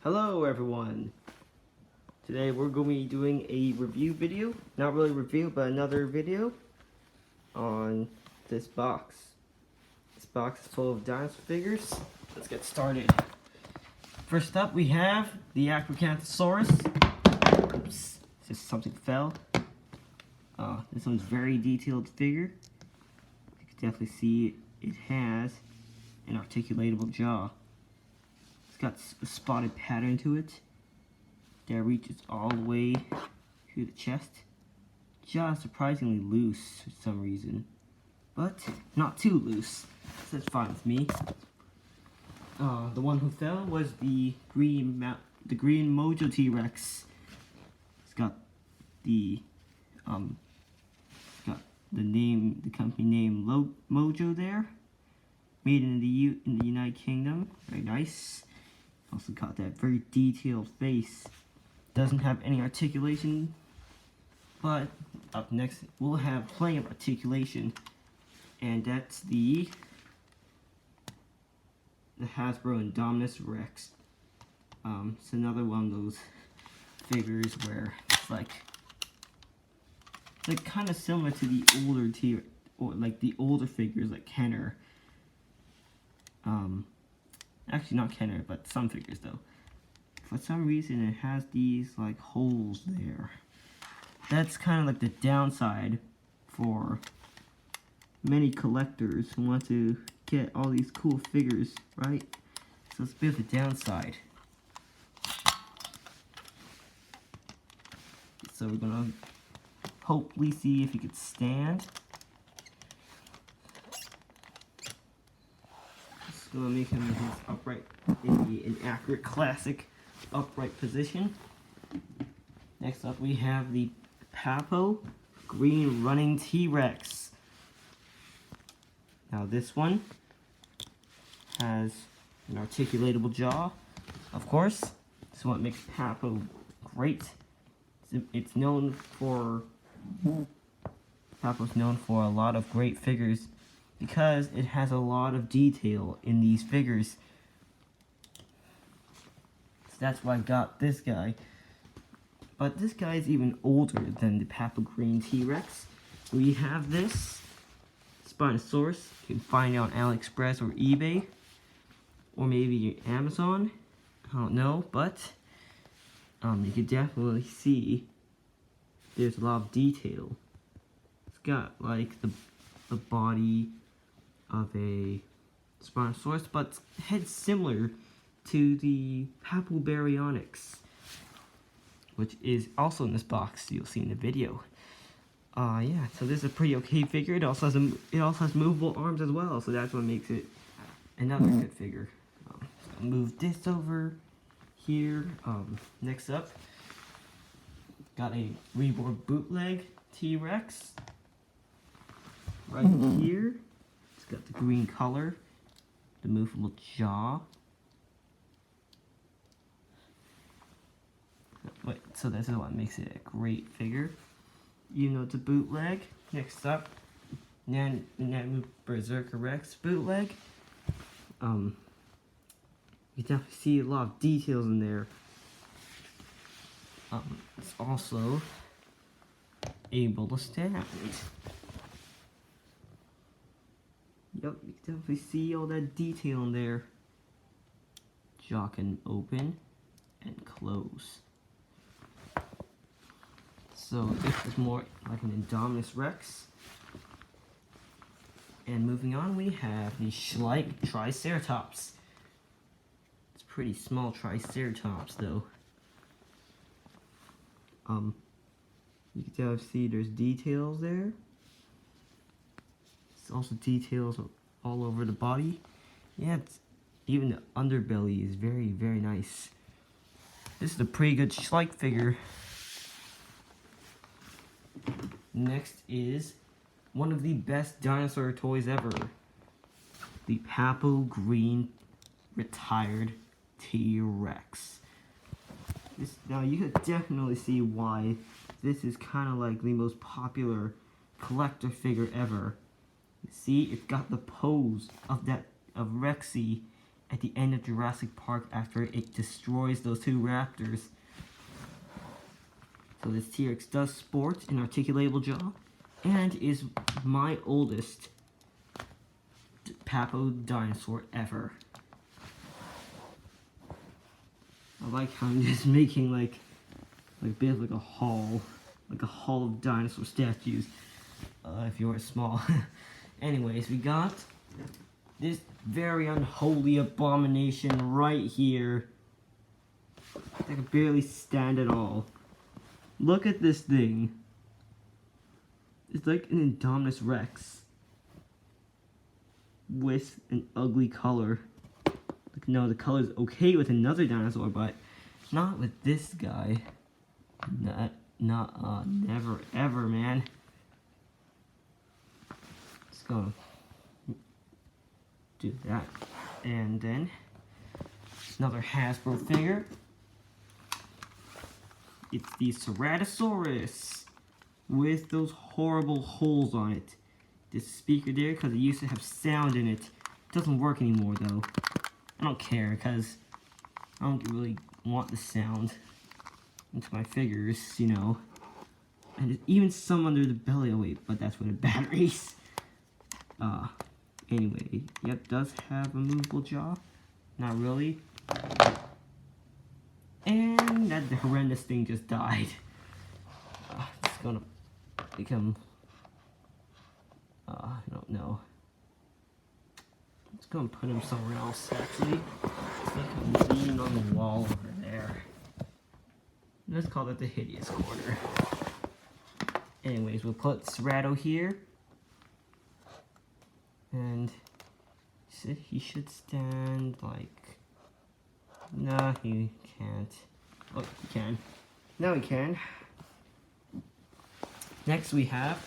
Hello everyone! Today we're going to be doing a review video, not really a review, but another video on this box. This box is full of dinosaur figures. Let's get started. First up we have the Carnotaurus. Oops, just something fell. This one's very detailed figure. You can definitely see it has an articulatable jaw. It's got a spotted pattern to it that reaches all the way to the chest. Jaw is surprisingly loose for some reason, but not too loose, so that's fine with me. The one who fell was the green Mojo T-Rex. It's got the the company name Mojo there. Made in the United Kingdom. Very nice. Also got that very detailed face. Doesn't have any articulation, but up next we'll have plenty of articulation, and that's the Hasbro Indominus Rex. It's another one of those figures where it's like kind of similar to the older the older figures like Kenner. Actually not Kenner, but some figures though. For some reason it has these like holes there. That's kind of like the downside for many collectors who want to get all these cool figures, right? So it's a bit of the downside. So we're gonna hopefully see if he could stand. Just gonna make him in his upright, an accurate classic upright position. Next up we have the Papo Green Running T-Rex. Now this one has an articulatable jaw, of course. This is what makes Papo great. It's known for Papo's known for a lot of great figures because it has a lot of detail in these figures. So that's why I got this guy. But this guy is even older than the Papo Green T-Rex. We have this Spinosaurus. You can find it on AliExpress or eBay, or maybe Amazon. I don't know, but you can definitely see there's a lot of detail. It's got like the body of a Spinosaurus, but its head's similar to the Papo Baryonyx, which is also in this box. You'll see in the video. Yeah, so this is a pretty okay figure. It also has movable arms as well, so that's what makes it another good figure. So I'll move this over here. Next up, got a reborn Bootleg T-Rex right here. It's got the green color, the movable jaw. So this is what makes it a great figure. You know, the Bootleg. Next up, Berserker Rex Bootleg. You definitely see a lot of details in there. It's also able to stand. Yep, you can definitely see all that detail in there. Jaw can open and close. So this is more like an Indominus Rex. And moving on, we have the Schleich Triceratops. It's a pretty small Triceratops though. You can see there's details there. It's also details all over the body. Yeah, even the underbelly is very, very nice. This is a pretty good Schleich figure. Next is one of the best dinosaur toys ever. The Papo Green Retired T-Rex. Now you could definitely see why this is kind of like the most popular collector figure ever. See, it's got the pose of Rexy at the end of Jurassic Park after it destroys those two raptors. So this T-Rex does sport an articulatable jaw and is my oldest Papo dinosaur ever. I like how I'm just making like a bit of like a hall of dinosaur statues. If you were small. Anyways, we got this very unholy abomination right here. I can barely stand at all. Look at this thing. It's like an Indominus Rex with an ugly color. Like, no, the color's okay with another dinosaur, but not with this guy. Never ever, man. Let's go do that. And then another Hasbro figure. It's the Ceratosaurus with those horrible holes on it. This speaker there, because it used to have sound in it, doesn't work anymore though. I don't care, because I don't really want the sound into my figures, you know. And there's even some under the belly. Oh wait, but that's for the batteries. Anyway, yep, does have a movable jaw. Not really. And that horrendous thing just died. It's gonna become, I don't know. Let's go and put him somewhere else, actually. Make him lean on the wall over there. Let's call that the hideous corner. Anyways, we'll put Cerato here. And he should stand like... No, he can't. Oh, he can. Now he can. Next we have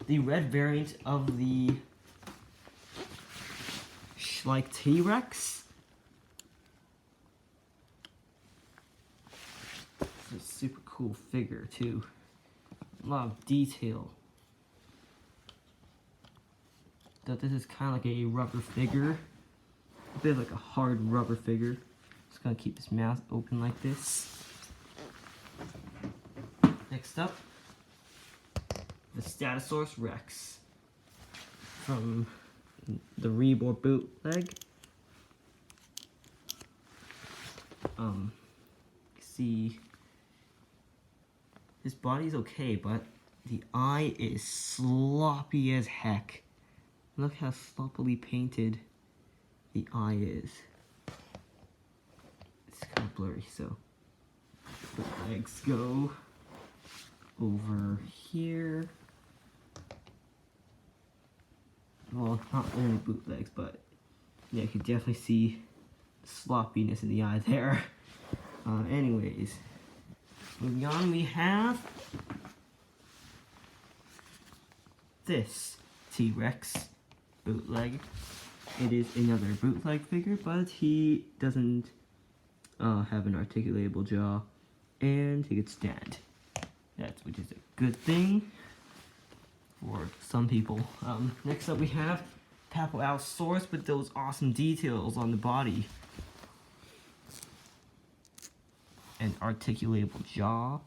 the red variant of the Schleich T-Rex. It's a super cool figure too. A lot of detail. Though this is kind of like a rubber figure. A bit like a hard rubber figure. Just gonna keep his mouth open like this. Next up, the Spinosaurus Rex from the Reborn Bootleg. See, his body's okay, but the eye is sloppy as heck. Look how sloppily painted the eye is. It's kind of blurry, so the legs go over here. Well, not only bootlegs, but yeah, you can definitely see the sloppiness in the eye there. Anyways, moving on, we have this T-Rex bootleg. It is another bootleg figure, but he doesn't have an articulatable jaw, and he could stand. Which is a good thing for some people. Next up we have Papo Allosaurus with those awesome details on the body. An articulatable jaw.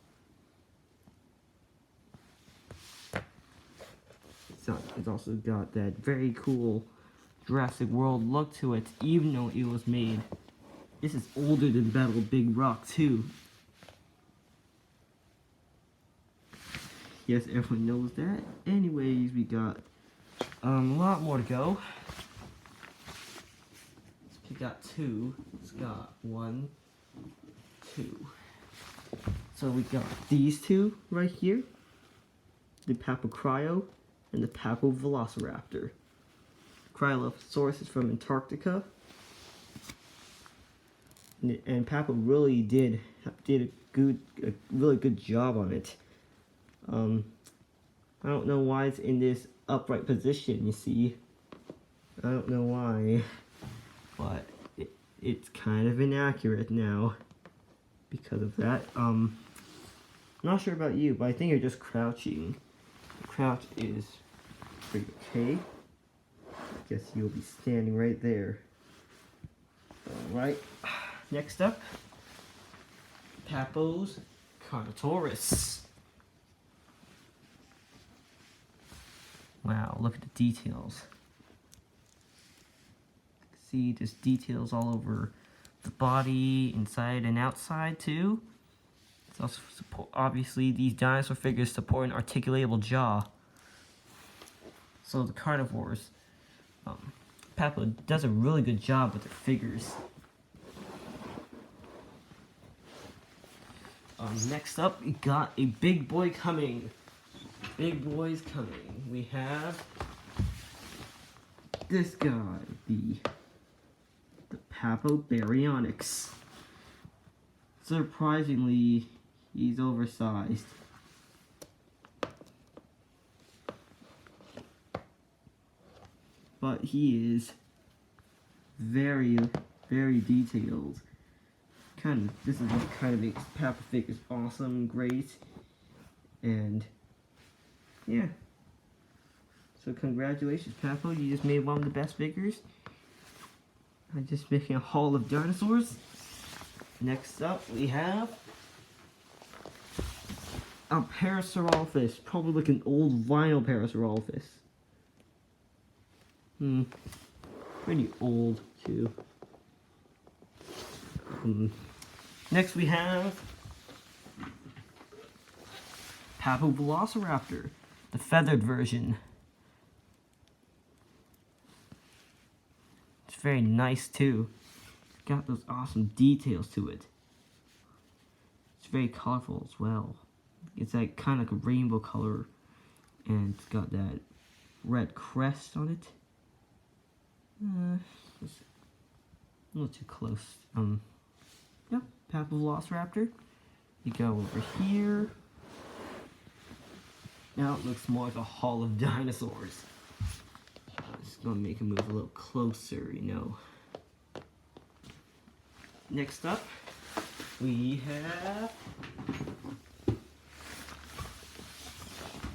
So it's also got that very cool Jurassic World look to it, even though it was made. This is older than Battle of Big Rock too. Yes, everyone knows that. Anyways, we got a lot more to go. We got two. It's got 1, 2. So we got these two right here. The Papo Cryo and the Papo Velociraptor. Allosaurus is from Antarctica. And Papo really did a really good job on it. I don't know why it's in this upright position, you see. I don't know why, but it's kind of inaccurate now because of that. Not sure about you, but I think you're just crouching. The crouch is pretty okay. I guess you'll be standing right there. Alright, next up, Papo's Carnotaurus. Wow, look at the details. See, there's details all over the body, inside and outside too. It's also obviously these dinosaur figures support an articulatable jaw. So the carnivores, Papo does a really good job with their figures. Next up, we got a big boy coming. Big boys coming. We have this guy, the Papo Baryonyx. Surprisingly, he's oversized. But he is very, very detailed. This is what kind of makes Papo figures awesome, great, and yeah. So congratulations, Papo, you just made one of the best figures. I'm just making a haul of dinosaurs. Next up, we have a Parasaurolophus, probably like an old vinyl Parasaurolophus. Pretty old too. Next we have Papo Velociraptor, the feathered version. It's very nice too. It's got those awesome details to it. It's very colorful as well. It's like kind of like a rainbow color, and it's got that red crest on it. It's a little too close. Yep, Papo Velociraptor. You go over here. Now it looks more like a hall of dinosaurs. Just gonna make him move a little closer, you know. Next up, we have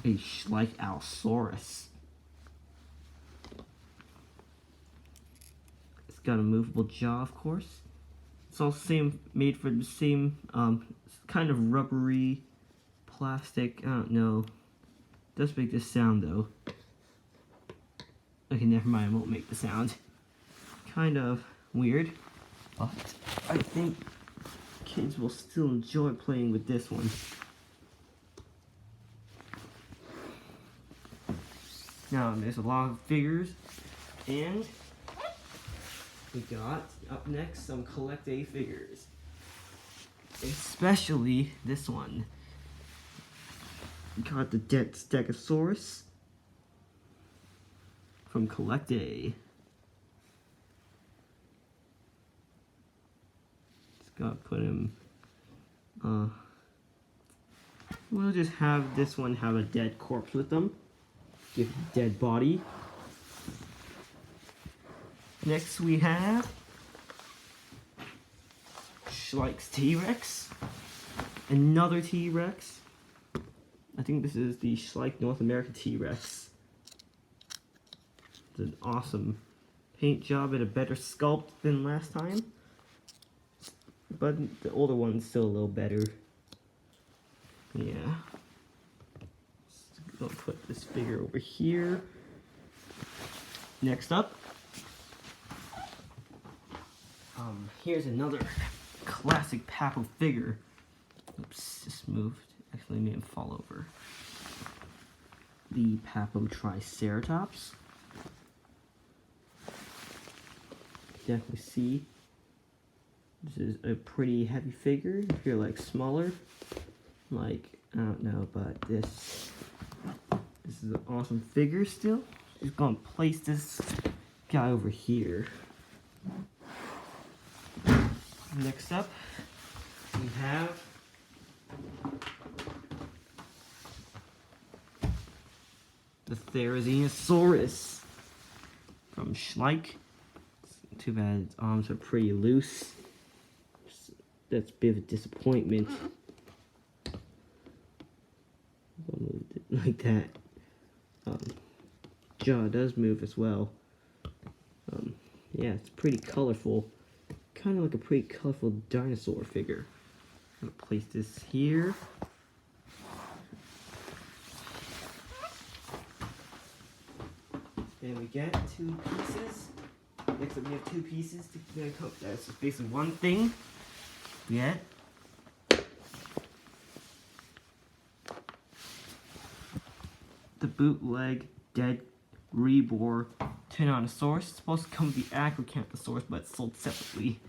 a Schleich Allosaurus. It's got a movable jaw, of course. It's all made for the same kind of rubbery plastic. I don't know. It does make this sound though. Okay, never mind. I won't make the sound. Kind of weird, but I think kids will still enjoy playing with this one. Now there's a lot of figures, and we got up next some Collect A figures, especially this one. We got the dead stegosaurus from Collect A. Just gotta put him. We'll just have this one have a dead corpse with them. Give it a dead body. Next we have Schleich's T-Rex. Another T-Rex. I think this is the Schleich North American T-Rex. It's an awesome paint job and a better sculpt than last time. But the older one's still a little better. Yeah. I'll put this figure over here. Next up, here's another classic Papo figure. Oops, just moved. Actually made him fall over. The Papo Triceratops. Definitely see. This is a pretty heavy figure. If you're like smaller, like, I don't know, but this is an awesome figure still. Just gonna place this guy over here. Next up, we have the Therizinosaurus from Schleich. Too bad its arms are pretty loose. That's a bit of a disappointment. I'll move it like that. Jaw does move as well. Yeah, it's pretty colorful. kind of like a pretty colorful dinosaur figure. I'm gonna place this here. And we get 2 pieces. Next up we have 2 pieces to coat. That's basically one thing. We get the bootleg dead reborn Carnotaurus. It's supposed to come with the Carnotaurus, but it's sold separately.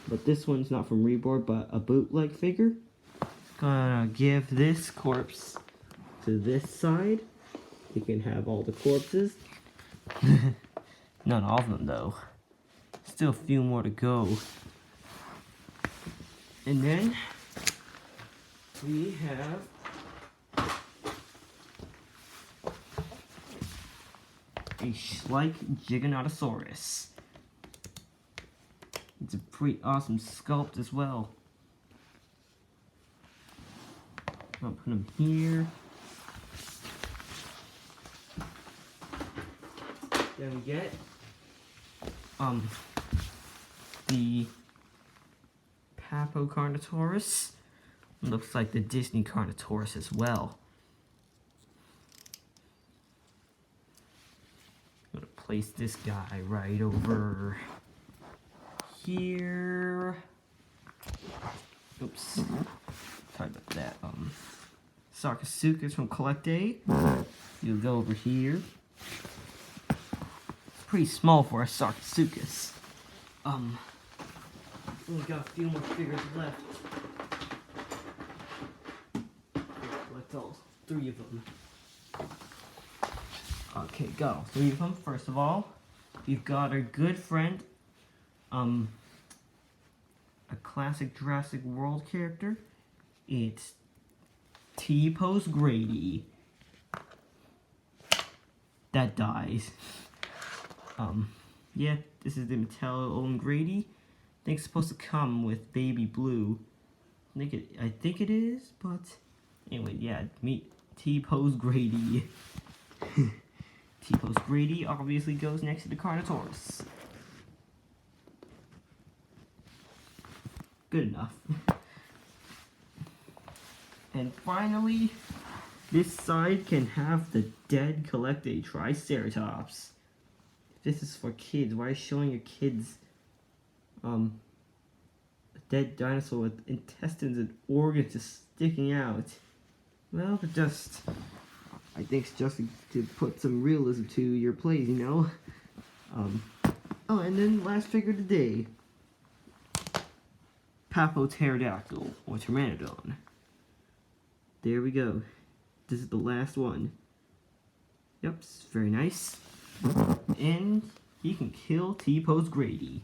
But this one's not from reborn, but a bootleg figure. Gonna give this corpse to this side. You can have all the corpses. Not all of them though. Still a few more to go. And then we have a Schleich Giganotosaurus. It's a pretty awesome sculpt as well. I'll put him here. Then we get the Papo Carnotaurus. Looks like the Disney Carnotaurus as well. I'm gonna place this guy right over here. Oops. Sorry about that. Sarcosuchus from Collect A. You'll go over here. Pretty small for a Sarcosuchus. Only got a few more figures left. Collect all 3 of them. Okay, got all 3 of them. First of all, we've got our good friend, a classic Jurassic World character. It's T-Pose Grady. That dies. Yeah, this is the Mattel-owned Grady. I think it's supposed to come with Baby Blue. I think it is, but anyway, yeah, meet T-Pose Grady. T-Pose Grady obviously goes next to the Carnotaurus. Good enough. And finally, this side can have the dead Collect A Triceratops. This is for kids. Why are you showing your kids a dead dinosaur with intestines and organs just sticking out? Well, I think it's just to put some realism to your plays, you know? Oh, and then last figure of the day. Papo Pterodactyl, or Pteranodon. There we go. This is the last one. Yep, it's very nice. And he can kill T-Pose Grady.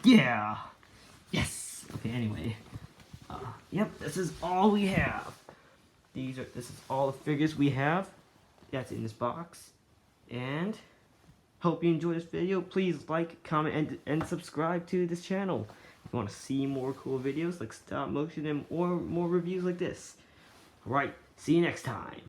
Yeah! Yes! Okay, anyway. Yep, this is all we have. This is all the figures we have. That's in this box. And hope you enjoyed this video. Please like, comment, and subscribe to this channel. If you want to see more cool videos like stop motion or more reviews like this. Alright, see you next time.